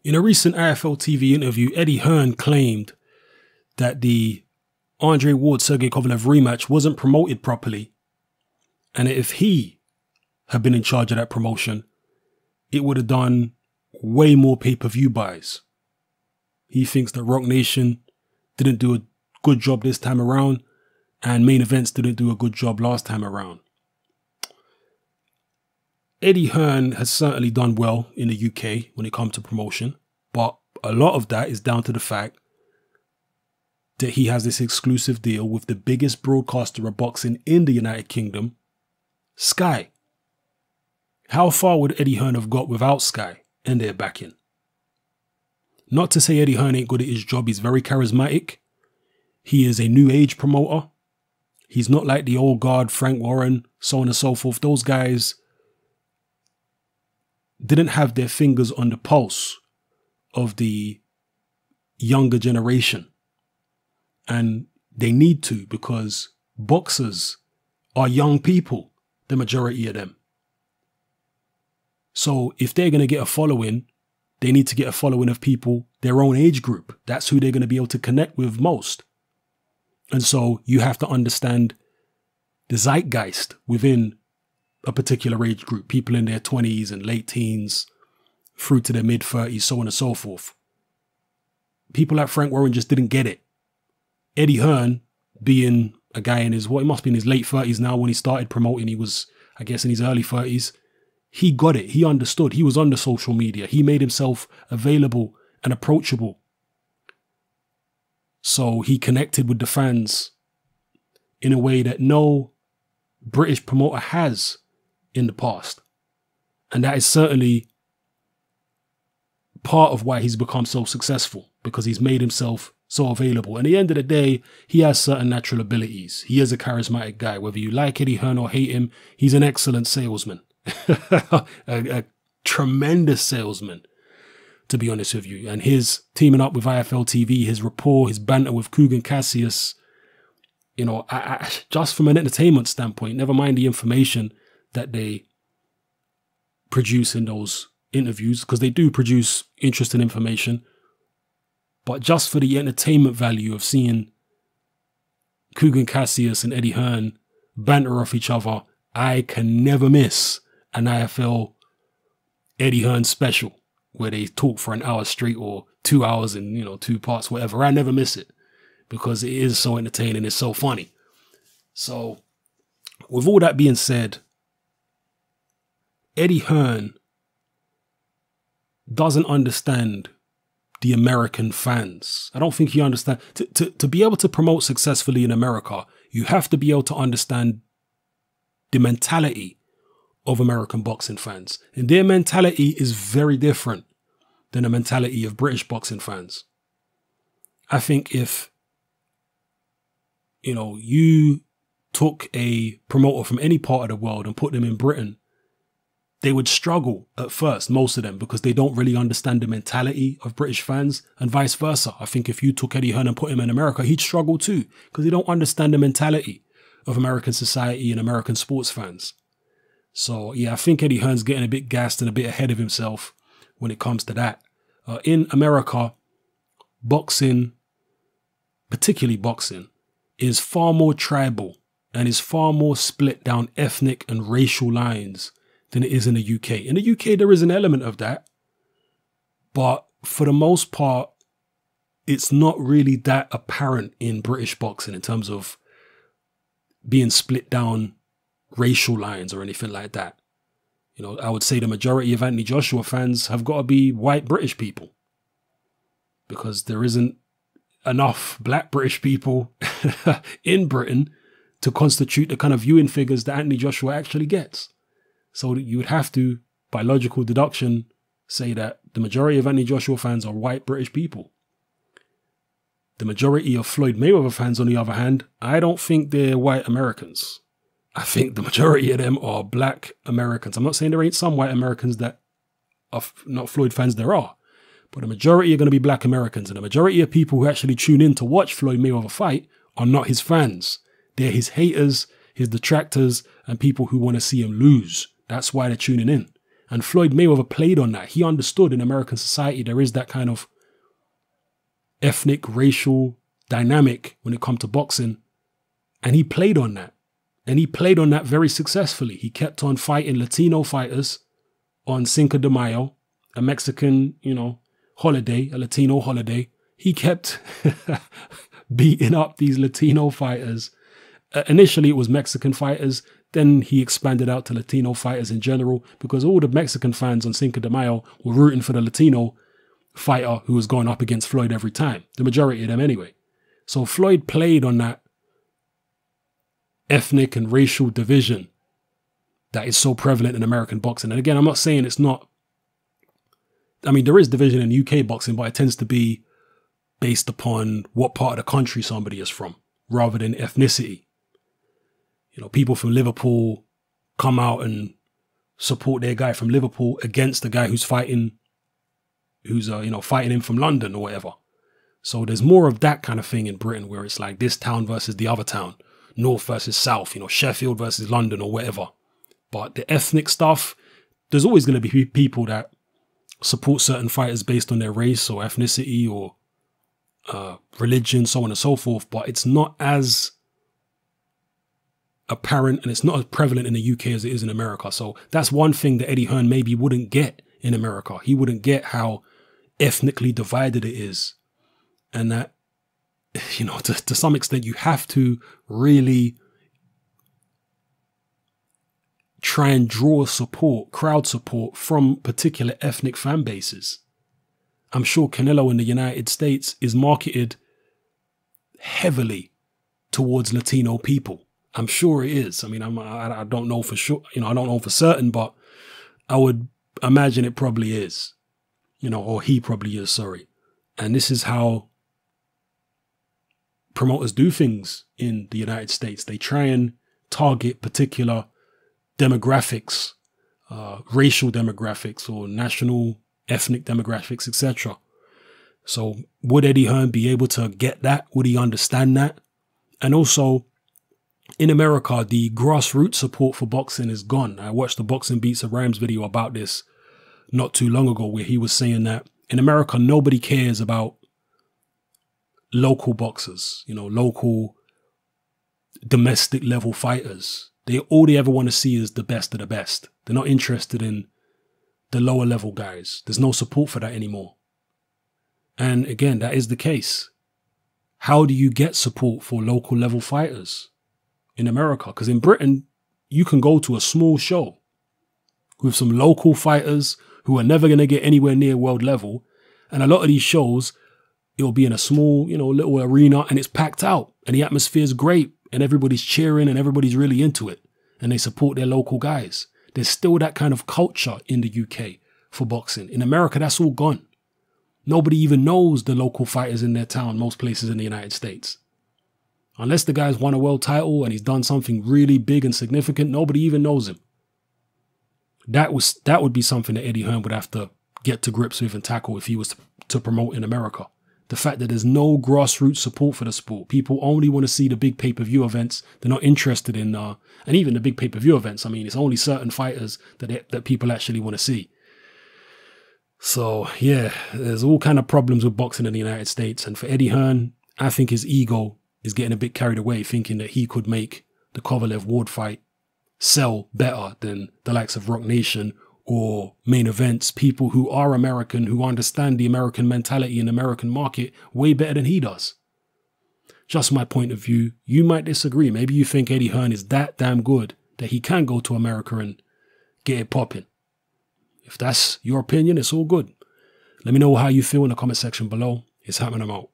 In a recent IFL TV interview, Eddie Hearn claimed that the Andre Ward-Sergey Kovalev rematch wasn't promoted properly, and that if he had been in charge of that promotion, it would have done way more pay-per-view buys. He thinks that Rock Nation didn't do a good job this time around, and Main Events didn't do a good job last time around. Eddie Hearn has certainly done well in the UK when it comes to promotion, but a lot of that is down to the fact that he has this exclusive deal with the biggest broadcaster of boxing in the United Kingdom, Sky. How far would Eddie Hearn have got without Sky and their backing? Not to say Eddie Hearn ain't good at his job, he's very charismatic. He is a new age promoter. He's not like the old guard, Frank Warren, so on and so forth. Those guys didn't have their fingers on the pulse of the younger generation. And they need to, because boxers are young people, the majority of them. So if they're going to get a following, they need to get a following of people their own age group. That's who they're going to be able to connect with most. And so you have to understand the zeitgeist within a particular age group, people in their 20s and late teens through to their mid-30s, so on and so forth. People like Frank Warren just didn't get it. Eddie Hearn, being a guy in his, he must be in his late 30s now. When he started promoting, he was, I guess, in his early 30s. He got it. He understood. He was on the social media. He made himself available and approachable. So he connected with the fans in a way that no British promoter has in the past. And that is certainly part of why he's become so successful, because he's made himself so available. And at the end of the day, he has certain natural abilities. He is a charismatic guy. Whether you like Eddie Hearn or hate him, he's an excellent salesman. a tremendous salesman, to be honest with you. And his teaming up with IFL TV, his rapport, his banter with Kugan Cassius, you know, just from an entertainment standpoint, never mind the information that they produce in those interviews, because they do produce interesting information, but just for the entertainment value of seeing Kugan Cassius and Eddie Hearn banter off each other, I can never miss an IFL Eddie Hearn special where they talk for an hour straight or 2 hours in, you know, 2 parts, whatever. I never miss it because it is so entertaining. It's so funny. So with all that being said, Eddie Hearn doesn't understand the American fans. I don't think he understands. To be able to promote successfully in America, you have to be able to understand the mentality of American boxing fans. And their mentality is very different than the mentality of British boxing fans. I think if, you know, you took a promoter from any part of the world and put them in Britain, they would struggle at first, most of them, because they don't really understand the mentality of British fans, and vice versa. I think if you took Eddie Hearn and put him in America, he'd struggle too, because they don't understand the mentality of American society and American sports fans. So yeah, I think Eddie Hearn's getting a bit gassed and a bit ahead of himself when it comes to that. In America, boxing, particularly boxing, is far more tribal and is far more split down ethnic and racial lines than it is in the UK. In the UK, there is an element of that, but for the most part, it's not really that apparent in British boxing in terms of being split down racial lines or anything like that. You know, I would say the majority of Anthony Joshua fans have got to be white British people, because there isn't enough black British people in Britain to constitute the kind of viewing figures that Anthony Joshua actually gets. So you would have to, by logical deduction, say that the majority of Anthony Joshua fans are white British people. The majority of Floyd Mayweather fans, on the other hand, I don't think they're white Americans. I think the majority of them are black Americans. I'm not saying there ain't some white Americans that are not Floyd fans, there are. But the majority are going to be black Americans. And the majority of people who actually tune in to watch Floyd Mayweather fight are not his fans. They're his haters, his detractors, and people who want to see him lose. That's why they're tuning in. And Floyd Mayweather played on that. He understood in American society there is that kind of ethnic, racial dynamic when it comes to boxing. And he played on that. And he played on that very successfully. He kept on fighting Latino fighters on Cinco de Mayo, a Mexican, holiday, a Latino holiday. He kept beating up these Latino fighters. Initially, it was Mexican fighters. Then he expanded out to Latino fighters in general, because all the Mexican fans on Cinco de Mayo were rooting for the Latino fighter who was going up against Floyd every time. The majority of them anyway. So Floyd played on that ethnic and racial division that is so prevalent in American boxing. And again, I'm not saying it's not. I mean, there is division in UK boxing, but it tends to be based upon what part of the country somebody is from, rather than ethnicity. People from Liverpool come out and support their guy from Liverpool against the guy who's fighting, fighting him from London or whatever. So there's more of that kind of thing in Britain, where it's like this town versus the other town, north versus south, Sheffield versus London or whatever. But the ethnic stuff, there's always going to be people that support certain fighters based on their race or ethnicity or religion, so on and so forth. But it's not as apparent and it's not as prevalent in the UK as it is in America. So that's one thing that Eddie Hearn maybe wouldn't get in America. He wouldn't get how ethnically divided it is. And that, to some extent, you have to really try and draw support, crowd support from particular ethnic fan bases. I'm sure Canelo in the United States is marketed heavily towards Latino people. I'm sure it is. I mean, I don't know for sure, I don't know for certain, but I would imagine it probably is, or he probably is, sorry. And this is how promoters do things in the United States. They try and target particular demographics, racial demographics or national ethnic demographics, etc. So would Eddie Hearn be able to get that? Would he understand that? And also, in America, the grassroots support for boxing is gone. I watched the Boxing Beats and Rhymes video about this not too long ago, where he was saying that in America, nobody cares about local boxers, local domestic level fighters. All they ever want to see is the best of the best. They're not interested in the lower level guys. There's no support for that anymore. And again, that is the case. How do you get support for local level fighters in America? Because in Britain, you can go to a small show with some local fighters who are never going to get anywhere near world level. And a lot of these shows, it'll be in a small, little arena, and it's packed out and the atmosphere is great and everybody's cheering and everybody's really into it and they support their local guys. There's still that kind of culture in the UK for boxing. In America, that's all gone. Nobody even knows the local fighters in their town, most places in the United States. Unless the guy's won a world title and he's done something really big and significant, nobody even knows him. That would be something that Eddie Hearn would have to get to grips with and tackle if he was to promote in America. The fact that there's no grassroots support for the sport. People only want to see the big pay-per-view events. They're not interested in, and even the big pay-per-view events. I mean, it's only certain fighters that people actually want to see. So yeah, there's all kind of problems with boxing in the United States. And for Eddie Hearn, I think his ego is getting a bit carried away, thinking that he could make the Kovalev Ward fight sell better than the likes of Rock Nation or Main Events, people who are American, who understand the American mentality and American market way better than he does. Just my point of view. You might disagree. Maybe you think Eddie Hearn is that damn good that he can go to America and get it popping. If that's your opinion, it's all good. Let me know how you feel in the comment section below. It's happening. I'm out.